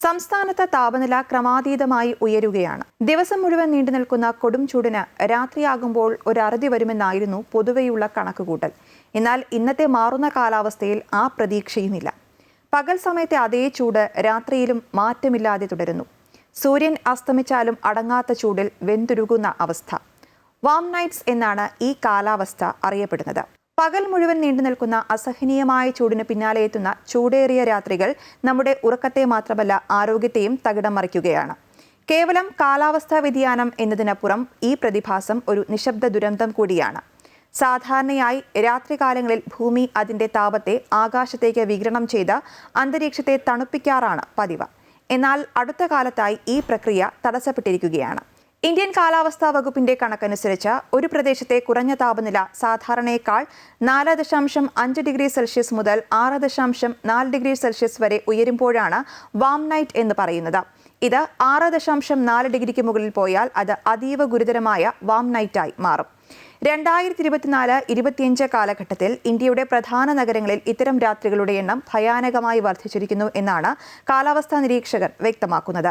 സംസ്ഥാനത്ത് താപനില ക്രമാതീതമായി ഉയരുകയാണ്. ദിവസം മുഴുവൻ നീണ്ടുനിൽക്കുന്ന കൊടും ചൂടിന് രാത്രിയാകുമ്പോൾ ഒരു അറുതി വരുമെന്നായിരുന്നു പൊതുവെയുള്ള കണക്കുകൂട്ടൽ. എന്നാൽ ഇന്നത്തെ മാറുന്ന കാലാവസ്ഥയിൽ ആ പ്രതീക്ഷയുമില്ല. പകൽ സമയത്തെ അതേ ചൂട് രാത്രിയിലും മാറ്റമില്ലാതെ തുടരുന്നു. സൂര്യൻ അസ്തമിച്ചാലും അടങ്ങാത്ത ചൂടിൽ വെന്തുരുകുന്ന അവസ്ഥ. വാം നൈറ്റ്സ് എന്നാണ് ഈ കാലാവസ്ഥ അറിയപ്പെടുന്നത്. പകൽ മുഴുവൻ നീണ്ടുനിൽക്കുന്ന അസഹനീയമായ ചൂടിന് പിന്നാലെ എത്തുന്ന ചൂടേറിയ രാത്രികൾ നമ്മുടെ ഉറക്കത്തെ മാത്രമല്ല ആരോഗ്യത്തെയും തകിടം മറിക്കുകയാണ്. കേവലം കാലാവസ്ഥാ വ്യതിയാനം എന്നതിനപ്പുറം ഈ പ്രതിഭാസം ഒരു നിശബ്ദ ദുരന്തം കൂടിയാണ്. സാധാരണയായി രാത്രികാലങ്ങളിൽ ഭൂമി അതിന്റെ താപത്തെ ആകാശത്തേക്ക് വികിരണം ചെയ്ത് അന്തരീക്ഷത്തെ തണുപ്പിക്കാറാണ് പതിവ്. എന്നാൽ അടുത്ത കാലത്തായി ഈ പ്രക്രിയ തടസ്സപ്പെട്ടിരിക്കുകയാണ്. ഇന്ത്യൻ കാലാവസ്ഥാ വകുപ്പിന്റെ കണക്കനുസരിച്ച് ഒരു പ്രദേശത്തെ കുറഞ്ഞ താപനില സാധാരണയേക്കാൾ 4.5 ഡിഗ്രി സെൽഷ്യസ് മുതൽ 6.4 ഡിഗ്രി സെൽഷ്യസ് വരെ ഉയരുമ്പോഴാണ് വാം നൈറ്റ് എന്ന് പറയുന്നത്. ഇത് 6.4 ഡിഗ്രിക്ക് മുകളിൽ പോയാൽ അത് അതീവ ഗുരുതരമായ വാം നൈറ്റായി മാറും. 2024-25 കാലഘട്ടത്തിൽ ഇന്ത്യയുടെ പ്രധാന നഗരങ്ങളിൽ ഇത്തരം രാത്രികളുടെ എണ്ണം ഭയാനകമായി വർദ്ധിച്ചിരിക്കുന്നു എന്നാണ് കാലാവസ്ഥാ നിരീക്ഷകർ വ്യക്തമാക്കുന്നത്.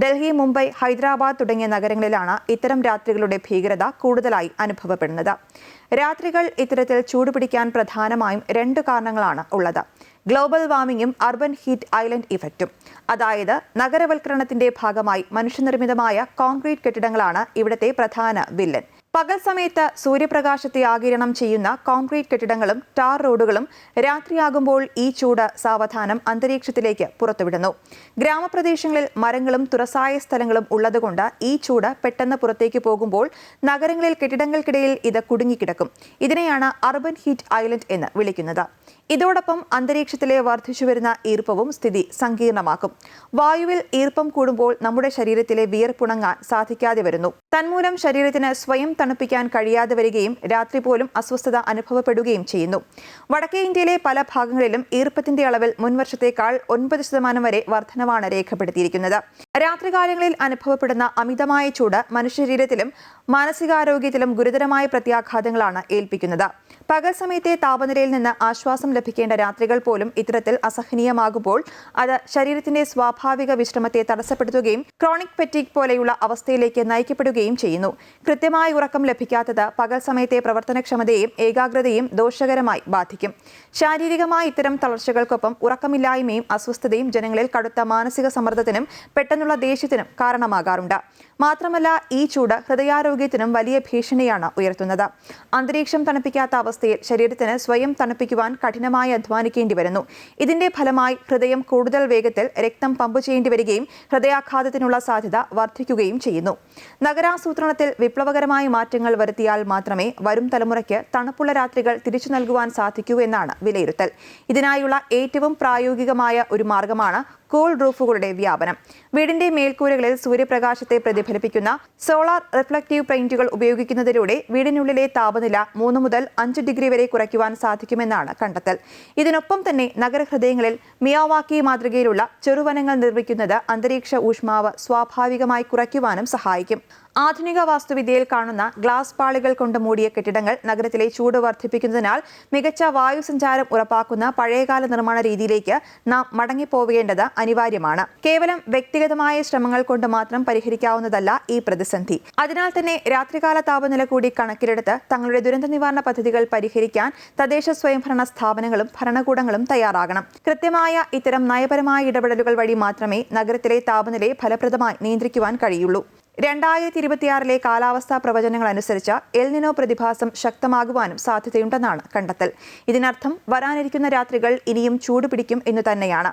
ഡൽഹി, മുംബൈ, ഹൈദരാബാദ് തുടങ്ങിയ നഗരങ്ങളിലാണ് ഇത്തരം രാത്രികളുടെ ഭീകരത കൂടുതലായി അനുഭവപ്പെടുന്നത്. രാത്രികൾ ഇത്തരത്തിൽ ചൂടുപിടിക്കാൻ പ്രധാനമായും 2 കാരണങ്ങളാണ് ഉള്ളത്. ഗ്ലോബൽ വാർമിംഗും അർബൻ ഹീറ്റ് ഐലൻഡ് ഇഫക്റ്റും. അതായത് നഗരവൽക്കരണത്തിന്റെ ഭാഗമായി മനുഷ്യനിർമ്മിതമായ കോൺക്രീറ്റ് കെട്ടിടങ്ങളാണ് ഇവിടുത്തെ പ്രധാന വില്ലൻ. പകൽ സമയത്ത് സൂര്യപ്രകാശത്തെ ആഗിരണം ചെയ്യുന്ന കോൺക്രീറ്റ് കെട്ടിടങ്ങളും ടാർ റോഡുകളും രാത്രിയാകുമ്പോൾ ഈ ചൂട് സാവധാനം അന്തരീക്ഷത്തിലേക്ക് പുറത്തുവിടുന്നു. ഗ്രാമപ്രദേശങ്ങളിൽ മരങ്ങളും തുറസായ സ്ഥലങ്ങളും ഉള്ളതുകൊണ്ട് ഈ ചൂട് പെട്ടെന്ന് പുറത്തേക്ക് പോകുമ്പോൾ നഗരങ്ങളിൽ കെട്ടിടങ്ങൾക്കിടയിൽ ഇത് കുടുങ്ങിക്കിടക്കും. ഇതിനെയാണ് അർബൻ ഹീറ്റ് ഐലൻഡ് എന്ന് വിളിക്കുന്നത്. ഇതോടൊപ്പം അന്തരീക്ഷത്തിലെ വർദ്ധിച്ചുവരുന്ന ഈർപ്പവും സ്ഥിതി സങ്കീർണമാക്കും. വായുവിൽ ഈർപ്പം കൂടുമ്പോൾ നമ്മുടെ ശരീരത്തിലെ വിയർപ്പുണങ്ങാൻ സാധിക്കാതെ വരുന്നു. തന്മൂലം ശരീരത്തിന് സ്വയം തണുപ്പിക്കാൻ കഴിയാതെ വരികയും രാത്രി പോലും അസ്വസ്ഥത അനുഭവപ്പെടുകയും ചെയ്യുന്നു. വടക്കേ ഇന്ത്യയിലെ പല ഭാഗങ്ങളിലും ഈർപ്പത്തിന്റെ അളവിൽ മുൻവർഷത്തേക്കാൾ 9% വരെ വർധനവാണ് രേഖപ്പെടുത്തിയിരിക്കുന്നത്. രാത്രികാലങ്ങളിൽ അനുഭവപ്പെടുന്ന അമിതമായ ചൂട് മനുഷ്യശരീരത്തിലും മാനസികാരോഗ്യത്തിലും ഗുരുതരമായ പ്രത്യാഘാതങ്ങളാണ് ഏൽപ്പിക്കുന്നത്. പകൽ സമയത്തെ താപനിലയിൽ നിന്ന് ആശ്വാസം ലഭിക്കേണ്ട രാത്രികൾ പോലും ഇത്തരത്തിൽ അസഹനീയമാകുമ്പോൾ അത് ശരീരത്തിന്റെ സ്വാഭാവിക വിശ്രമത്തെ തടസ്സപ്പെടുത്തുകയും ക്രോണിക് ഫെറ്റീഗ് പോലെയുള്ള അവസ്ഥയിലേക്ക് നയിക്കപ്പെടുകയും ചെയ്യുന്നു. കൃത്യമായ ഉറക്കം ലഭിക്കാത്തത് പകൽ സമയത്തെ പ്രവർത്തനക്ഷമതയെയും ഏകാഗ്രതയും ദോഷകരമായി ബാധിക്കും. ശാരീരികമായ ഇത്തരം തളർച്ചകൾക്കൊപ്പം ഉറക്കമില്ലായ്മയും അസ്വസ്ഥതയും ജനങ്ങളിൽ കടുത്ത മാനസിക സമ്മർദ്ദത്തിനും പെട്ടെന്നുള്ള ദേഷ്യത്തിനും കാരണമാകാറുണ്ട്. മാത്രമല്ല ഈ ചൂട് ഹൃദയാരോഗ്യത്തിനും വലിയ ഭീഷണിയാണ് ഉയർത്തുന്നത്. അന്തരീക്ഷം തണുപ്പിക്കാത്ത അവസ്ഥയിൽ ശരീരത്തിന് സ്വയം തണുപ്പിക്കുവാൻ കഠിനമായി അധ്വാനിക്കേണ്ടി വരുന്നു. ഇതിന്റെ ഫലമായി ഹൃദയം കൂടുതൽ വേഗത്തിൽ രക്തം പമ്പ് ചെയ്യേണ്ടി വരികയും ഹൃദയാഘാതത്തിനുള്ള സാധ്യത വർദ്ധിക്കുകയും ചെയ്യുന്നു. നഗരാസൂത്രണത്തിൽ വിപ്ലവകരമായ മാറ്റങ്ങൾ വരുത്തിയാൽ മാത്രമേ വരും തലമുറയ്ക്ക് തണുപ്പുള്ള രാത്രികൾ തിരിച്ചു നൽകുവാൻ സാധിക്കൂ എന്നാണ് വിലയിരുത്തൽ. ഇതിനായുള്ള ഏറ്റവും പ്രായോഗികമായ ഒരു മാർഗമാണ് കൂൾ റൂഫുകളുടെ വ്യാപനം. വീടിന്റെ മേൽക്കൂരകളിൽ സൂര്യപ്രകാശത്തെ പ്രതിഫലിപ്പിക്കുന്ന സോളാർ റിഫ്ലക്റ്റീവ് പെയിന്റുകൾ ഉപയോഗിക്കുന്നതിലൂടെ വീടിനുള്ളിലെ താപനില 3 മുതൽ 5 ഡിഗ്രി വരെ കുറയ്ക്കുവാൻ സാധിക്കുമെന്നാണ് കണ്ടെത്തൽ. ഇതിനൊപ്പം തന്നെ നഗരഹൃദയങ്ങളിൽ മിയാവാക്കി മാതൃകയിലുള്ള ചെറുവനങ്ങൾ നിർമ്മിക്കുന്നത് അന്തരീക്ഷ ഊഷ്മാവ് സ്വാഭാവികമായി കുറയ്ക്കുവാനും സഹായിക്കും. ആധുനിക വാസ്തുവിദ്യയിൽ കാണുന്ന ഗ്ലാസ് പാളികൾ കൊണ്ട് മൂടിയ കെട്ടിടങ്ങൾ നഗരത്തിലെ ചൂട് വർദ്ധിപ്പിക്കുന്നതിനാൽ മികച്ച വായുസഞ്ചാരം ഉറപ്പാക്കുന്ന പഴയകാല നിർമ്മാണ രീതിയിലേക്ക് നാം മടങ്ങിപ്പോവേണ്ടത് അനിവാര്യമാണ്. കേവലം വ്യക്തിഗതമായ ശ്രമങ്ങൾ കൊണ്ട് മാത്രം പരിഹരിക്കാവുന്നതല്ല ഈ പ്രതിസന്ധി. അതിനാൽ തന്നെ രാത്രികാല താപനില കൂടി കണക്കിലെടുത്ത് തങ്ങളുടെ ദുരന്ത നിവാരണ പദ്ധതികൾ പരിഹരിക്കാൻ തദ്ദേശ സ്വയംഭരണ സ്ഥാപനങ്ങളും ഭരണകൂടങ്ങളും തയ്യാറാകണം. കൃത്യമായ ഇത്തരം നയപരമായ ഇടപെടലുകൾ വഴി മാത്രമേ നഗരത്തിലെ താപനിലയെ ഫലപ്രദമായി നിയന്ത്രിക്കുവാൻ കഴിയുള്ളൂ. 2026 കാലാവസ്ഥാ പ്രവചനങ്ങൾ അനുസരിച്ച് എൽ നിനോ പ്രതിഭാസം ശക്തമാകുവാനും സാധ്യതയുണ്ടെന്നാണ് കണ്ടെത്തൽ. ഇതിനർത്ഥം വരാനിരിക്കുന്ന രാത്രികൾ ഇനിയും ചൂടുപിടിക്കും എന്നു തന്നെയാണ്.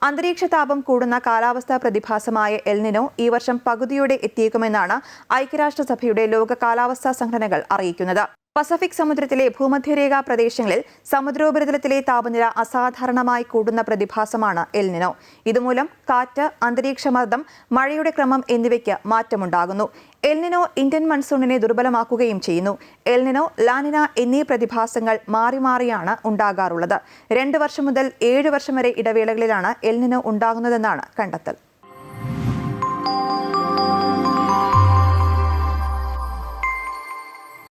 അന്തരീക്ഷ താപം കൂടുന്ന കാലാവസ്ഥാ പ്രതിഭാസമായ എൽ നിനോ ഈ വർഷം പകുതിയോടെ എത്തിയേക്കുമെന്നാണ് ഐക്യരാഷ്ട്രസഭയുടെ ലോക കാലാവസ്ഥാ സംഘടനകൾ അറിയിക്കുന്നത്. പസഫിക് സമുദ്രത്തിലെ ഭൂമധ്യരേഖാ പ്രദേശങ്ങളിൽ സമുദ്രോപരിതലത്തിലെ താപനില അസാധാരണമായി കൂടുന്ന പ്രതിഭാസമാണ് എൽ നിനോ. ഇതുമൂലം കാറ്റ്, അന്തരീക്ഷമർദ്ദം, മഴയുടെ ക്രമം എന്നിവയ്ക്ക് മാറ്റമുണ്ടാകുന്നു. എൽ നിനോ ഇന്ത്യൻ മൺസൂണിനെ ദുർബലമാക്കുകയും ചെയ്യുന്നു. എൽ നിനോ, ലാനിന എന്നീ പ്രതിഭാസങ്ങൾ മാറി മാറിയാണ് ഉണ്ടാകാറുള്ളത്. 2 വർഷം മുതൽ 7 വർഷം വരെ ഇടവേളകളിലാണ് എൽ നിനോ ഉണ്ടാകുന്നതെന്നാണ് കണ്ടെത്തൽ.